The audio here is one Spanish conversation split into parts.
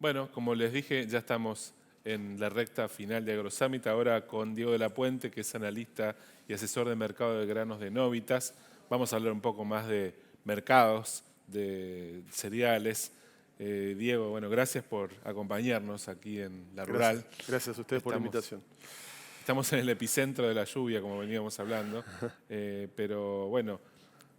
Bueno, como les dije, ya estamos en la recta final de AgroSummit, ahora con Diego de la Puente, que es analista y asesor de mercado de granos de Novitas. Vamos a hablar un poco más de mercados, de cereales. Diego, bueno, gracias por acompañarnos aquí en La Gracias, Rural. gracias a ustedes por la Estamos, invitación. estamos en el epicentro de la lluvia, como veníamos hablando, pero bueno,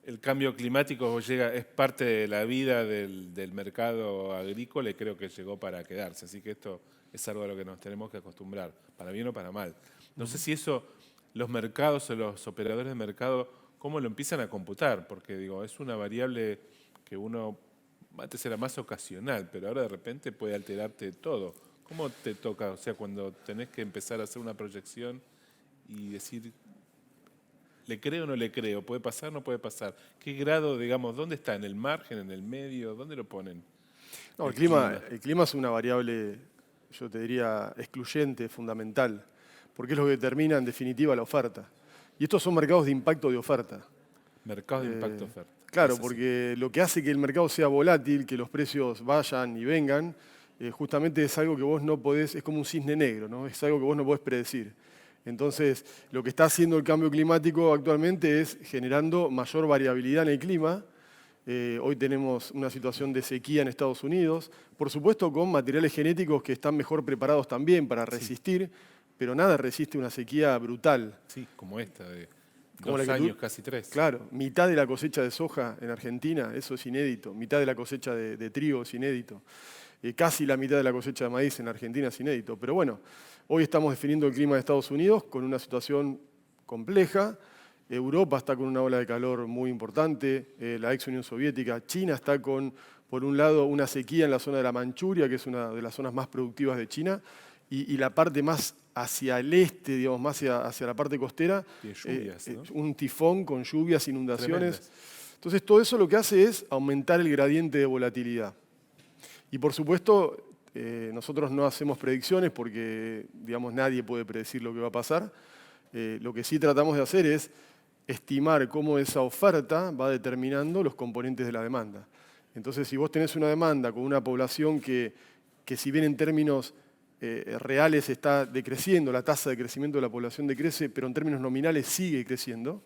el cambio climático es parte de la vida del mercado agrícola y creo que llegó para quedarse. Así que esto es algo a lo que nos tenemos que acostumbrar, para bien o para mal. No sé si eso los mercados o los operadores de mercado, cómo lo empiezan a computar, porque digo, es una variable que uno antes era más ocasional, pero ahora de repente puede alterarte todo. ¿Cómo te toca? O sea, cuando tenés que empezar a hacer una proyección y decir, ¿le creo o no le creo? ¿Puede pasar o no puede pasar? ¿Qué grado, digamos, dónde está? ¿En el margen, en el medio? ¿Dónde lo ponen No, el clima? el clima es una variable, yo te diría, excluyente, fundamental, porque es lo que determina en definitiva la oferta. Y estos son mercados de impacto de oferta. Mercado de impacto Eh, oferta. claro, Es así. porque lo que hace que el mercado sea volátil, que los precios vayan y vengan, justamente es algo que vos no podés, es como un cisne negro, ¿no? Es algo que vos no podés predecir. Entonces, lo que está haciendo el cambio climático actualmente es generando mayor variabilidad en el clima. Hoy tenemos una situación de sequía en Estados Unidos, por supuesto con materiales genéticos que están mejor preparados también para Sí, resistir, pero nada resiste una sequía brutal. sí, como esta de Como la 2 que tú, años, casi 3. claro, mitad de la cosecha de soja en Argentina, eso es inédito. Mitad de la cosecha de trigo es inédito. Casi la mitad de la cosecha de maíz en Argentina es inédito. Pero bueno, hoy estamos definiendo el clima de Estados Unidos con una situación compleja. Europa está con una ola de calor muy importante, la ex Unión Soviética. China está con, por un lado, una sequía en la zona de la Manchuria, que es una de las zonas más productivas de China, y la parte más hacia el este, digamos, más hacia la parte costera, Tiene lluvias, ¿no? un tifón con lluvias, inundaciones. Tremendas. Entonces, todo eso lo que hace es aumentar el gradiente de volatilidad. Y por supuesto, nosotros no hacemos predicciones porque, digamos, nadie puede predecir lo que va a pasar. Lo que sí tratamos de hacer es estimar cómo esa oferta va determinando los componentes de la demanda. Entonces, si vos tenés una demanda con una población que si bien en términos reales está decreciendo, la tasa de crecimiento de la población decrece, pero en términos nominales sigue creciendo,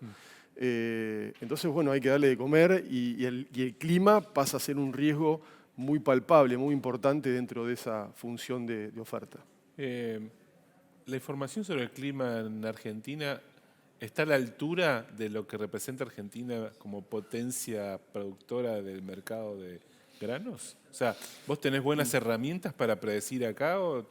entonces, bueno, hay que darle de comer y el clima pasa a ser un riesgo muy palpable, muy importante dentro de esa función de oferta. Eh, la información sobre el clima en Argentina está a la altura de lo que representa Argentina como potencia productora del mercado de granos. O sea, ¿vos tenés buenas herramientas para predecir acá o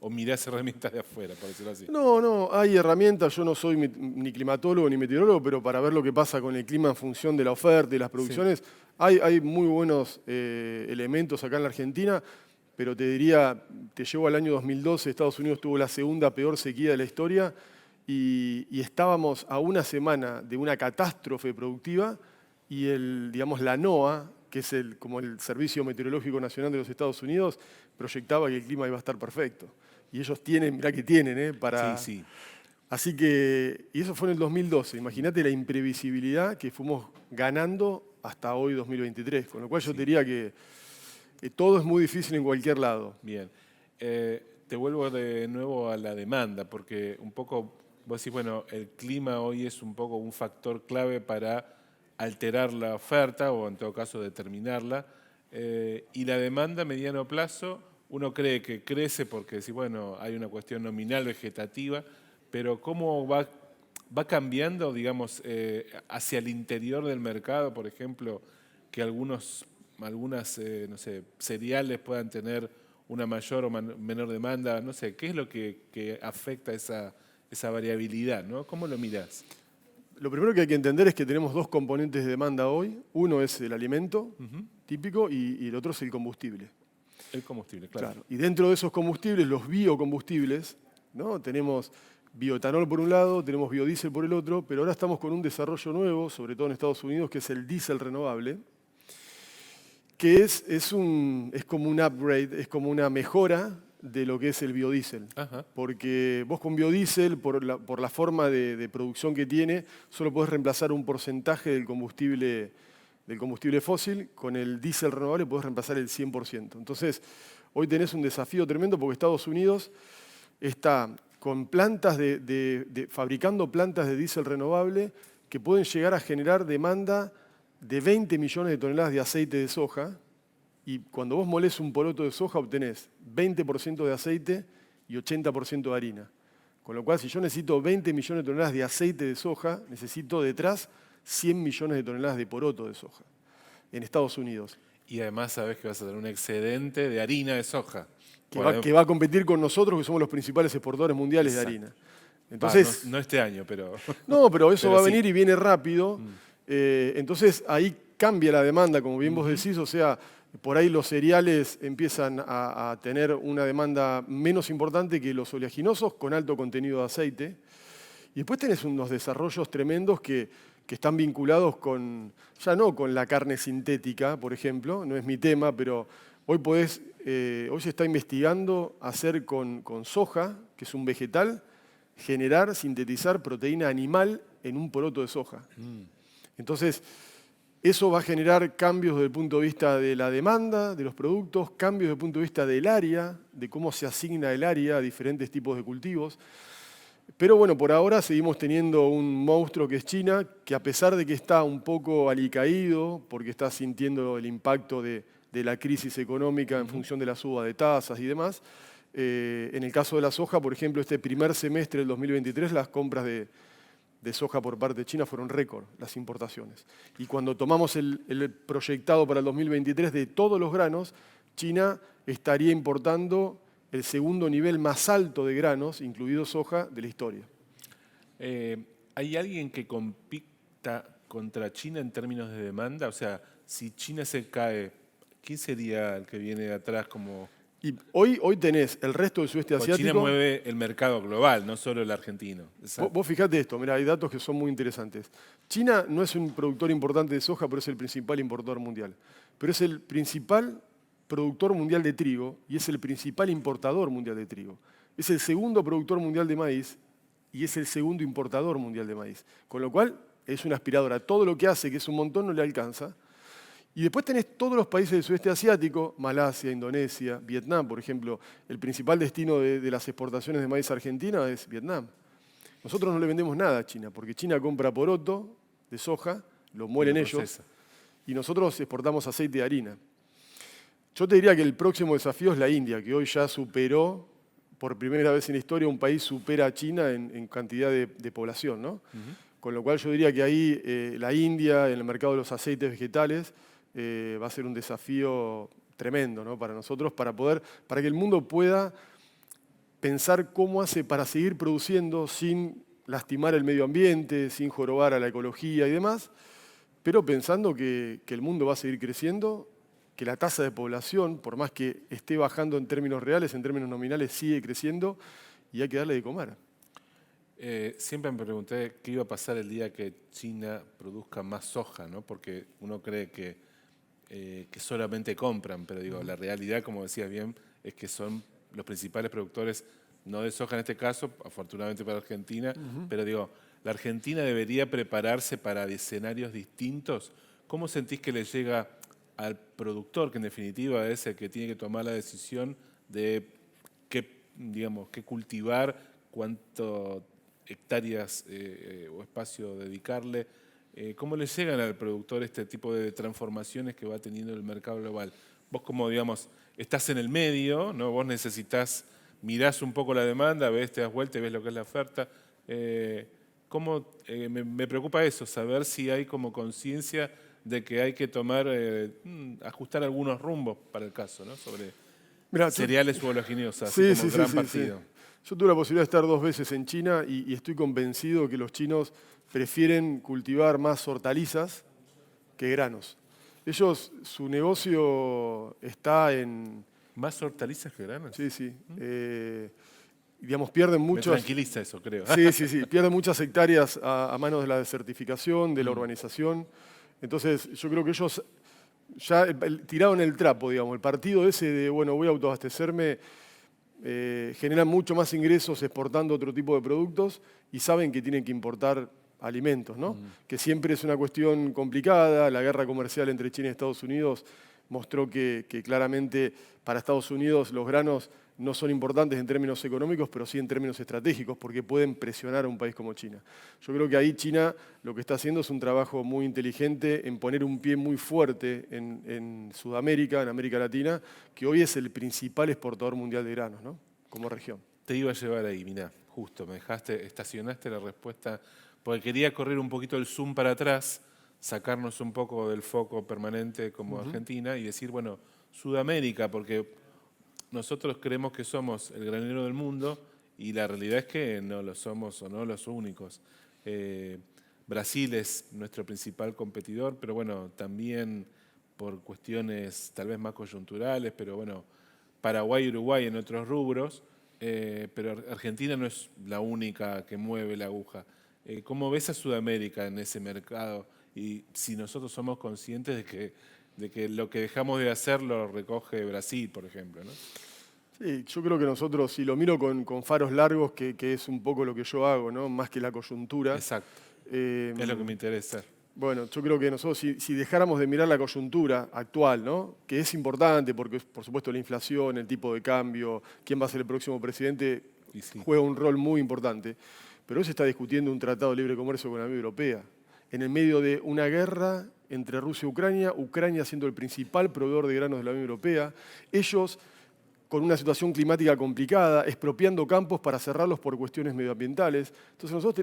mirás herramientas de afuera, por decirlo así? No, no, hay herramientas, yo no soy ni climatólogo ni meteorólogo, pero para ver lo que pasa con el clima en función de la oferta y las Sí. producciones, hay muy buenos elementos acá en la Argentina, pero te diría, te llevo al año 2012, Estados Unidos tuvo la segunda peor sequía de la historia y estábamos a una semana de una catástrofe productiva y digamos, la NOAA, que es como el Servicio Meteorológico Nacional de los Estados Unidos, proyectaba que el clima iba a estar perfecto. Y ellos tienen, mirá que tienen, Sí, para... sí. Así que, y eso fue en el 2012. Imagínate la imprevisibilidad que fuimos ganando hasta hoy, 2023. Con lo cual yo te Sí. diría que todo es muy difícil en cualquier lado. Bien. Te vuelvo de nuevo a la demanda, porque un poco vos decís, bueno, el clima hoy es un poco un factor clave para alterar la oferta o en todo caso determinarla. Y la demanda a mediano plazo, uno cree que crece porque decís, bueno, hay una cuestión nominal vegetativa, pero ¿cómo va cambiando, digamos, hacia el interior del mercado, por ejemplo, que algunas, no sé, cereales puedan tener una mayor o menor demanda? No sé, ¿qué es lo que afecta esa variabilidad, ¿no? ¿Cómo lo mirás? Lo primero que hay que entender es que tenemos dos componentes de demanda hoy. Uno es el alimento típico y el otro es el combustible. El combustible, claro. Claro. Y dentro de esos combustibles, los biocombustibles, ¿no? Tenemos bioetanol por un lado, tenemos biodiesel por el otro, pero ahora estamos con un desarrollo nuevo, sobre todo en Estados Unidos, que es el diésel renovable, que es como un upgrade, es como una mejora de lo que es el biodiesel. Ajá, Porque vos con biodiesel, por la forma de producción que tiene, solo podés reemplazar un porcentaje del combustible fósil. Con el diésel renovable podés reemplazar el 100%. Entonces, Hoy tenés un desafío tremendo porque Estados Unidos está con plantas fabricando plantas de diésel renovable que pueden llegar a generar demanda de 20 millones de toneladas de aceite de soja. Y cuando vos molés un poroto de soja obtenés 20% de aceite y 80% de harina. Con lo cual, si yo necesito 20 millones de toneladas de aceite de soja, necesito detrás 100 millones de toneladas de poroto de soja en Estados Unidos. Y además sabes que vas a tener un excedente de harina de soja. Que va a competir con nosotros, que somos los principales exportadores mundiales de harina. Entonces, no este año, pero... No, pero eso pero va a sí. venir y viene rápido. Entonces ahí cambia la demanda, como bien vos decís, o sea, por ahí los cereales empiezan a tener una demanda menos importante que los oleaginosos con alto contenido de aceite. Y después tenés unos desarrollos tremendos que están vinculados con, ya no con la carne sintética, por ejemplo, no es mi tema, pero hoy se está investigando hacer con soja, que es un vegetal, sintetizar proteína animal en un poroto de soja. Entonces, eso va a generar cambios desde el punto de vista de la demanda de los productos, cambios desde el punto de vista del área, de cómo se asigna el área a diferentes tipos de cultivos. Pero bueno, por ahora seguimos teniendo un monstruo que es China, que a pesar de que está un poco alicaído, porque está sintiendo el impacto de la crisis económica en función de la suba de tasas y demás, en el caso de la soja, por ejemplo, este primer semestre del 2023, las compras de soja por parte de China fueron récord, las importaciones. Y cuando tomamos el proyectado para el 2023 de todos los granos, China estaría importando el segundo nivel más alto de granos, incluido soja, de la historia. ¿Hay alguien que compita contra China en términos de demanda? O sea, si China se cae, ¿quién sería el que viene de atrás como...? Y hoy tenés el resto del sudeste asiático. China mueve el mercado global, no solo el argentino. Vos fijate esto, mirá, hay datos que son muy interesantes. China no es un productor importante de soja, pero es el principal importador mundial. Pero es el principal productor mundial de trigo y es el principal importador mundial de trigo. Es el segundo productor mundial de maíz y es el segundo importador mundial de maíz. Con lo cual, es una aspiradora. Todo lo que hace, que es un montón, no le alcanza. Y después tenés todos los países del sudeste asiático, Malasia, Indonesia, Vietnam, por ejemplo. El principal destino de las exportaciones de maíz a Argentina es Vietnam. Nosotros no le vendemos nada a China, porque China compra poroto de soja, lo muelen ellos, y nosotros exportamos aceite de harina. Yo te diría que el próximo desafío es la India, que hoy ya superó, por primera vez en la historia, un país supera a China en cantidad de población, ¿no? Con lo cual yo diría que ahí la India, en el mercado de los aceites vegetales, va a ser un desafío tremendo, ¿no? Para nosotros, para que el mundo pueda pensar cómo hace para seguir produciendo sin lastimar el medio ambiente, sin jorobar a la ecología y demás, pero pensando que el mundo va a seguir creciendo, que la tasa de población, por más que esté bajando en términos reales, en términos nominales, sigue creciendo y hay que darle de comer. Siempre me pregunté qué iba a pasar el día que China produzca más soja, ¿no? Porque uno cree que solamente compran, pero digo, la realidad, como decías bien, es que son los principales productores, no de soja en este caso, afortunadamente para Argentina, pero digo, la Argentina debería prepararse para escenarios distintos. ¿Cómo sentís que le llega al productor, que en definitiva es el que tiene que tomar la decisión de qué cultivar, cuánto hectáreas o espacio dedicarle? ¿Cómo le llegan al productor este tipo de transformaciones que va teniendo el mercado global? Vos como, digamos, estás en el medio, ¿no? Vos mirás un poco la demanda, te das vuelta y ves lo que es la oferta. Me preocupa eso, saber si hay como conciencia de que hay que ajustar algunos rumbos para el caso, ¿no? Sobre cereales u oleaginosas, como gran partido. Yo tuve la posibilidad de estar 2 veces en China y estoy convencido que los chinos prefieren cultivar más hortalizas que granos. Su negocio está en... ¿Más hortalizas que granos? Sí. Pierden muchas... Me tranquiliza eso, creo. Sí. Pierden muchas hectáreas a manos de la desertificación, de la urbanización. Entonces, yo creo que ellos ya tiraron el trapo, digamos. El partido ese de, bueno, voy a autoabastecerme, generan mucho más ingresos exportando otro tipo de productos y saben que tienen que importar alimentos, ¿no? Que siempre es una cuestión complicada. La guerra comercial entre China y Estados Unidos mostró que claramente para Estados Unidos los granos no son importantes en términos económicos, pero sí en términos estratégicos, porque pueden presionar a un país como China. Yo creo que ahí China lo que está haciendo es un trabajo muy inteligente en poner un pie muy fuerte en Sudamérica, en América Latina, que hoy es el principal exportador mundial de granos, ¿no? Como región. Te iba a llevar ahí, mirá, justo, estacionaste la respuesta, porque quería correr un poquito el zoom para atrás, sacarnos un poco del foco permanente como Argentina y decir, bueno, Sudamérica, porque nosotros creemos que somos el granero del mundo y la realidad es que no lo somos o no los únicos. Brasil es nuestro principal competidor, pero bueno, también por cuestiones tal vez más coyunturales, pero bueno, Paraguay y Uruguay en otros rubros, pero Argentina no es la única que mueve la aguja. ¿Cómo ves a Sudamérica en ese mercado? Y si nosotros somos conscientes de que lo que dejamos de hacer lo recoge Brasil, por ejemplo, ¿no? Sí, yo creo que nosotros, si lo miro con faros largos, que es un poco lo que yo hago, ¿no? Más que la coyuntura. Exacto, eh, es lo que me interesa. Bueno, yo creo que nosotros, si dejáramos de mirar la coyuntura actual, ¿no? Que es importante porque, por supuesto, la inflación, el tipo de cambio, quién va a ser el próximo presidente, Y sí. juega un rol muy importante. Pero hoy se está discutiendo un tratado de libre comercio con la Unión Europea, en el medio de una guerra entre Rusia y Ucrania, Ucrania siendo el principal proveedor de granos de la Unión Europea, ellos con una situación climática complicada, expropiando campos para cerrarlos por cuestiones medioambientales. Entonces nosotros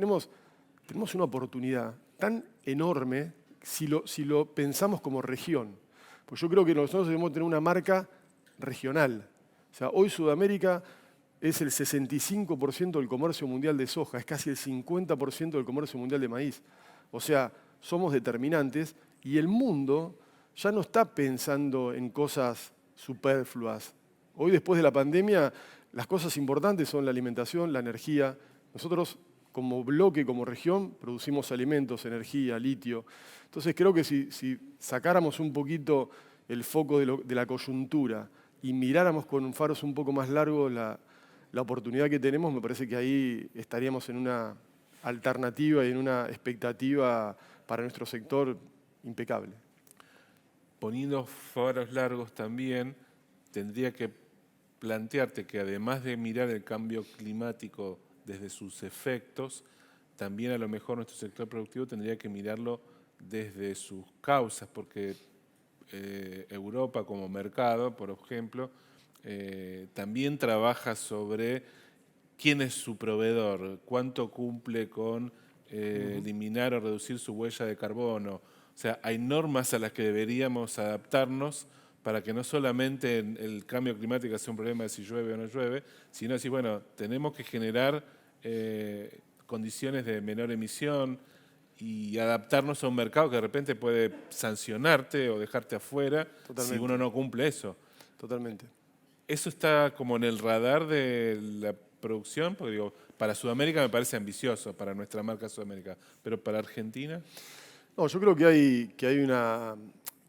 tenemos una oportunidad tan enorme si lo pensamos como región. Pues yo creo que nosotros debemos tener una marca regional. O sea, hoy Sudamérica es el 65% del comercio mundial de soja, es casi el 50% del comercio mundial de maíz. O sea, somos determinantes y el mundo ya no está pensando en cosas superfluas. Hoy, después de la pandemia, las cosas importantes son la alimentación, la energía. Nosotros, como bloque, como región, producimos alimentos, energía, litio. Entonces, creo que si sacáramos un poquito el foco de la coyuntura y miráramos con faros un poco más largos la oportunidad que tenemos, me parece que ahí estaríamos en una alternativa y en una expectativa para nuestro sector impecable. Poniendo faros largos también, tendría que plantearte que además de mirar el cambio climático desde sus efectos, también a lo mejor nuestro sector productivo tendría que mirarlo desde sus causas, porque Europa como mercado, por ejemplo, también trabaja sobre quién es su proveedor, cuánto cumple con eliminar o reducir su huella de carbono. O sea, hay normas a las que deberíamos adaptarnos para que no solamente el cambio climático sea un problema de si llueve o no llueve, sino decir, bueno, tenemos que generar condiciones de menor emisión y adaptarnos a un mercado que de repente puede sancionarte o dejarte afuera si uno no cumple eso. Totalmente. Eso está como en el radar de la producción, porque digo, para Sudamérica me parece ambicioso, para nuestra marca Sudamérica, pero para Argentina... No, yo creo que hay una...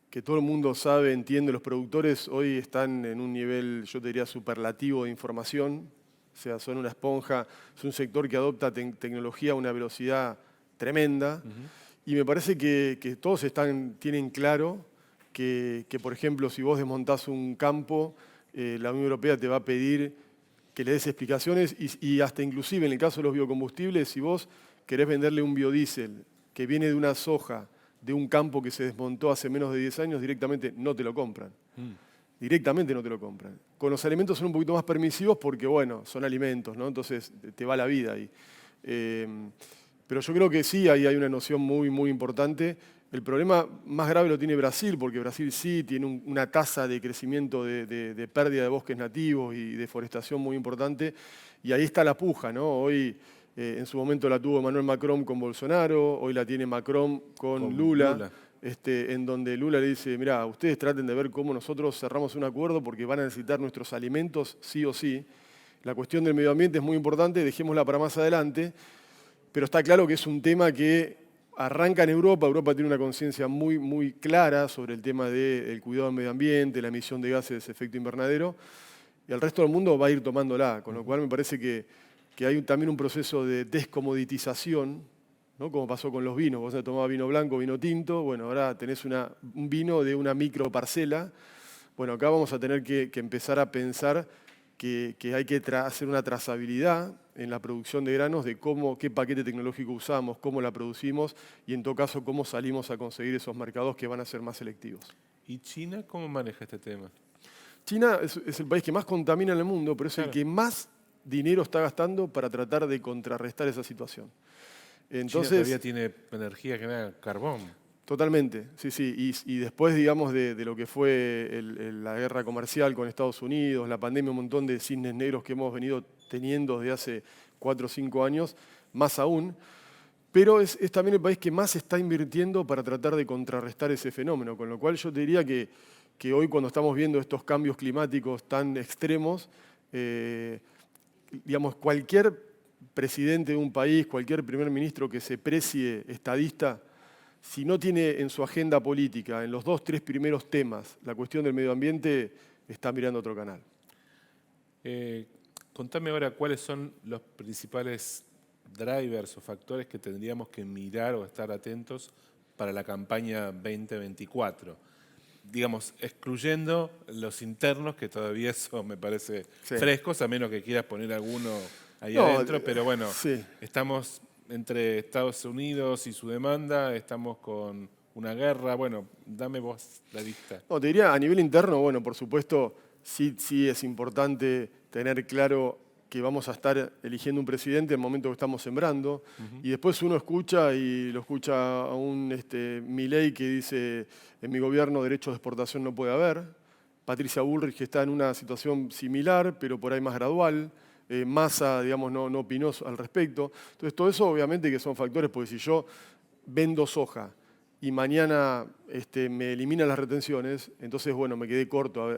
que todo el mundo sabe, entiende, los productores hoy están en un nivel, yo te diría, superlativo de información, o sea, son una esponja, es un sector que adopta tecnología a una velocidad tremenda, y me parece que todos tienen claro que, por ejemplo, si vos desmontás un campo, la Unión Europea te va a pedir que le des explicaciones y hasta inclusive en el caso de los biocombustibles, si vos querés venderle un biodiesel que viene de una soja, de un campo que se desmontó hace menos de 10 años, directamente no te lo compran. Directamente no te lo compran. Con los alimentos son un poquito más permisivos porque, bueno, son alimentos, ¿no? Entonces te va la vida ahí. Pero yo creo que sí, ahí hay una noción muy, muy importante. El problema más grave lo tiene Brasil, porque Brasil sí tiene una tasa de crecimiento de pérdida de bosques nativos y deforestación muy importante. Y ahí está la puja, ¿no? Hoy... en su momento la tuvo Emmanuel Macron con Bolsonaro, hoy la tiene Macron con Lula. En donde Lula le dice, mirá, ustedes traten de ver cómo nosotros cerramos un acuerdo porque van a necesitar nuestros alimentos sí o sí. La cuestión del medio ambiente es muy importante, dejémosla para más adelante, pero está claro que es un tema que arranca en Europa. Europa tiene una conciencia muy, muy clara sobre el tema del cuidado del medio ambiente, la emisión de gases de efecto invernadero, y el resto del mundo va a ir tomándola, con lo cual me parece que hay también un proceso de descomoditización ¿no? Como pasó con los vinos. Vos tomabas vino blanco, vino tinto, bueno, ahora tenés un vino de una micro parcela. Bueno, acá vamos a tener que empezar a pensar que hay que hacer una trazabilidad en la producción de granos de qué paquete tecnológico usamos, cómo la producimos y en todo caso cómo salimos a conseguir esos mercados que van a ser más selectivos. ¿Y China cómo maneja este tema? China es el país que más contamina en el mundo, pero es el Claro. que más dinero está gastando para tratar de contrarrestar esa situación. China Entonces, todavía tiene energía que nada, carbón. totalmente, sí, sí. Y después, digamos, de lo que fue la guerra comercial con Estados Unidos, la pandemia, un montón de cisnes negros que hemos venido teniendo desde hace 4 o 5 años, más aún. Pero es también el país que más está invirtiendo para tratar de contrarrestar ese fenómeno. Con lo cual yo te diría que hoy cuando estamos viendo estos cambios climáticos tan extremos, digamos, cualquier presidente de un país, cualquier primer ministro que se precie estadista, si no tiene en su agenda política, en los 2, 3 primeros temas, la cuestión del medio ambiente, está mirando otro canal. Contame ahora cuáles son los principales drivers o factores que tendríamos que mirar o estar atentos para la campaña 2024. Digamos, excluyendo los internos, que todavía eso me parece Sí. frescos, a menos que quieras poner alguno ahí No, adentro, pero bueno, sí. estamos entre Estados Unidos y su demanda, estamos con una guerra, bueno, dame vos la lista. No, te diría a nivel interno, bueno, por supuesto, sí es importante tener claro que vamos a estar eligiendo un presidente en el momento que estamos sembrando, y después uno escucha y lo escucha a un Milei que dice, en mi gobierno derechos de exportación no puede haber, Patricia Bullrich que está en una situación similar, pero por ahí más gradual, Massa, digamos, no opinó al respecto. Entonces, todo eso obviamente que son factores, porque si yo vendo soja y mañana me eliminan las retenciones, entonces, bueno, me quedé corto,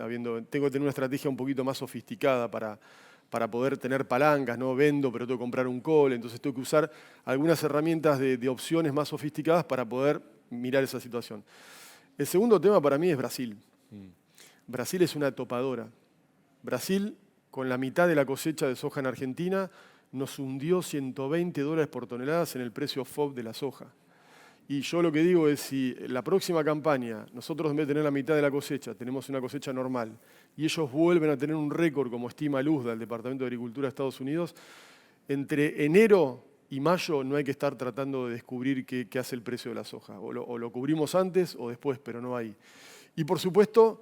tengo que tener una estrategia un poquito más sofisticada para poder tener palancas, ¿no? Vendo, pero tengo que comprar un call, entonces tengo que usar algunas herramientas de opciones más sofisticadas para poder mirar esa situación. El segundo tema para mí es Brasil. Brasil es una topadora. Brasil, con la mitad de la cosecha de soja en Argentina, nos hundió $120 por tonelada en el precio FOB de la soja. Y yo lo que digo es, si la próxima campaña, nosotros en vez de tener la mitad de la cosecha, tenemos una cosecha normal, y ellos vuelven a tener un récord, como estima Luzda, el Departamento de Agricultura de Estados Unidos, entre enero y mayo no hay que estar tratando de descubrir qué hace el precio de la soja. O lo cubrimos antes o después, pero no hay. Y por supuesto,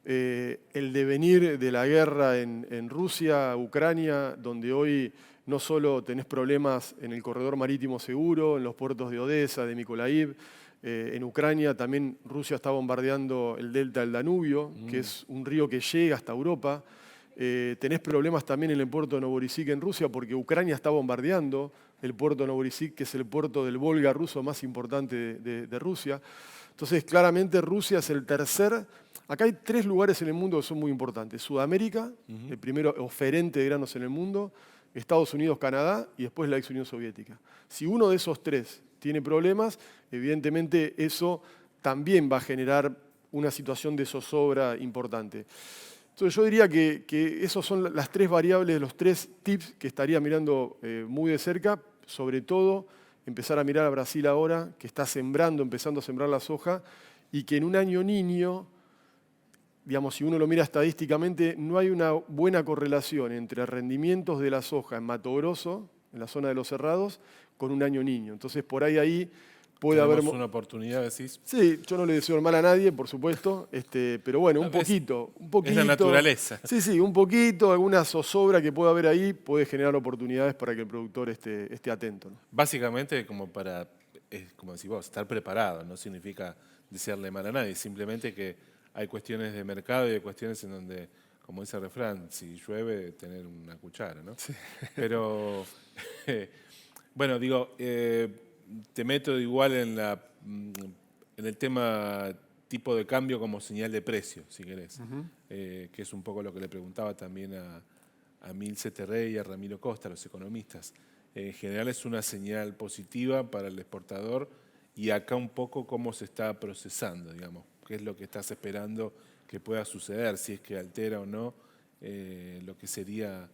el devenir de la guerra en Rusia, Ucrania, donde hoy no solo tenés problemas en el corredor marítimo seguro, en los puertos de Odessa, de Mykolaiv, en Ucrania también Rusia está bombardeando el delta del Danubio, que es un río que llega hasta Europa. Tenés problemas también en el puerto de Novorossiysk en Rusia porque Ucrania está bombardeando el puerto de Novorossiysk, que es el puerto del Volga ruso más importante de Rusia. Entonces, claramente Rusia es el tercer. Acá hay 3 lugares en el mundo que son muy importantes. Sudamérica, el primero oferente de granos en el mundo, Estados Unidos, Canadá y después la ex Unión Soviética. Si uno de esos 3 tiene problemas, evidentemente eso también va a generar una situación de zozobra importante. Entonces yo diría que esas son las 3 variables, los 3 tips que estaría mirando muy de cerca, sobre todo empezar a mirar a Brasil ahora, que está empezando a sembrar la soja, y que en un año niño, digamos, si uno lo mira estadísticamente, no hay una buena correlación entre rendimientos de la soja en Mato Grosso, en la zona de los cerrados, con un año niño. Entonces por ahí puede haber... ¿Tenemos una oportunidad, decís? Sí, yo no le deseo el mal a nadie, por supuesto, pero bueno, un poquito. Es la naturaleza. Sí, un poquito, alguna zozobra que pueda haber ahí puede generar oportunidades para que el productor esté atento, ¿no? Básicamente como para, como decís vos, estar preparado, no significa desearle mal a nadie, simplemente que hay cuestiones de mercado y hay cuestiones en donde, como dice el refrán, si llueve, tener una cuchara, ¿no? Sí. Pero, bueno, digo, te meto igual en el tema tipo de cambio como señal de precio, si querés, que es un poco lo que le preguntaba también a Milce Terrey y a Ramiro Costa, los economistas. En general es una señal positiva para el exportador y acá un poco cómo se está procesando, digamos, qué es lo que estás esperando que pueda suceder, si es que altera o no lo que sería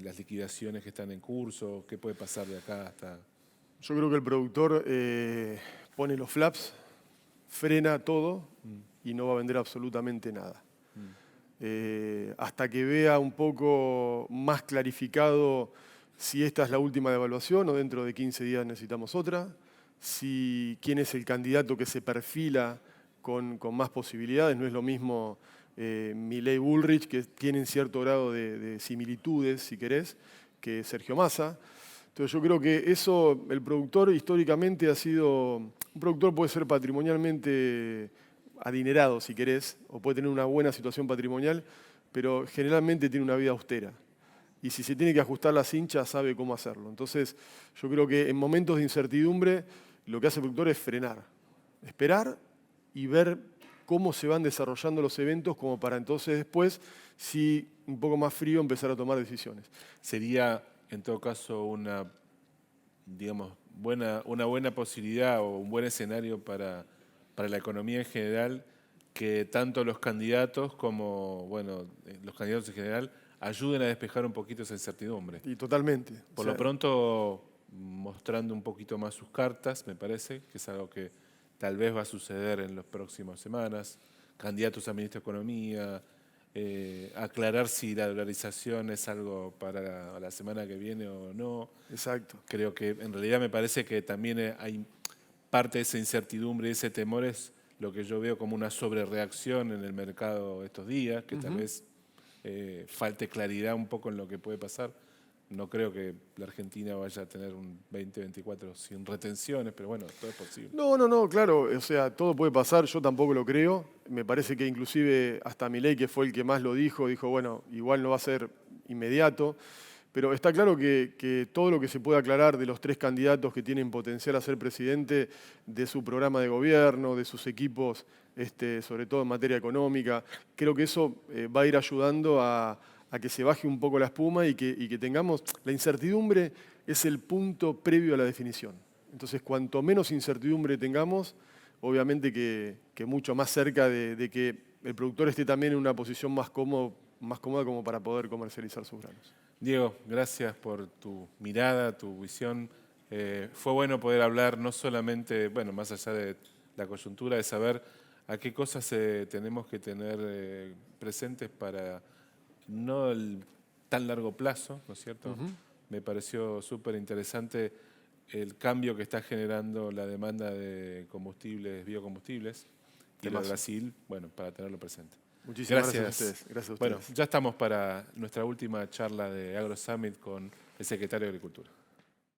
las liquidaciones que están en curso, qué puede pasar de acá hasta... Yo creo que el productor pone los flaps, frena todo y no va a vender absolutamente nada. Hasta que vea un poco más clarificado si esta es la última devaluación o dentro de 15 días necesitamos otra, quién es el candidato que se perfila con más posibilidades. No es lo mismo Milei Bullrich, que tienen cierto grado de similitudes, si querés, que Sergio Massa. Entonces yo creo que eso, el productor históricamente ha sido, un productor puede ser patrimonialmente adinerado, si querés, o puede tener una buena situación patrimonial, pero generalmente tiene una vida austera. Y si se tiene que ajustar la cincha, sabe cómo hacerlo. Entonces yo creo que en momentos de incertidumbre, lo que hace el productor es frenar, esperar y ver cómo se van desarrollando los eventos, como para entonces después, si un poco más frío, empezar a tomar decisiones. Sería, en todo caso, una buena posibilidad o un buen escenario para la economía en general, que tanto los candidatos como los candidatos en general ayuden a despejar un poquito esa incertidumbre. Y totalmente. Por lo pronto, mostrando un poquito más sus cartas, me parece, que es algo que tal vez va a suceder en las próximas semanas. Candidatos a ministro de Economía, aclarar si la dolarización es algo para la semana que viene o no. Exacto. Creo que en realidad me parece que también hay parte de esa incertidumbre y ese temor es lo que yo veo como una sobrereacción en el mercado estos días, que tal vez falte claridad un poco en lo que puede pasar. No creo que la Argentina vaya a tener un 2024 sin retenciones, pero bueno, todo es posible. No, claro, o sea, todo puede pasar, yo tampoco lo creo. Me parece que inclusive hasta Milei, que fue el que más lo dijo, bueno, igual no va a ser inmediato. Pero está claro que todo lo que se puede aclarar de los tres candidatos que tienen potencial a ser presidente, de su programa de gobierno, de sus equipos, sobre todo en materia económica, creo que eso va a ir ayudando a que se baje un poco la espuma y que tengamos... La incertidumbre es el punto previo a la definición. Entonces, cuanto menos incertidumbre tengamos, obviamente que mucho más cerca de que el productor esté también en una posición más cómoda como para poder comercializar sus granos. Diego, gracias por tu mirada, tu visión. Fue bueno poder hablar no solamente, más allá de la coyuntura, de saber a qué cosas tenemos que tener presentes para no el tan largo plazo, ¿no es cierto? Me pareció súper interesante el cambio que está generando la demanda de combustibles, biocombustibles, y lo de Brasil, para tenerlo presente. Muchísimas gracias a ustedes. Gracias a ustedes. Bueno, ya estamos para nuestra última charla de AgroSummit con el secretario de Agricultura.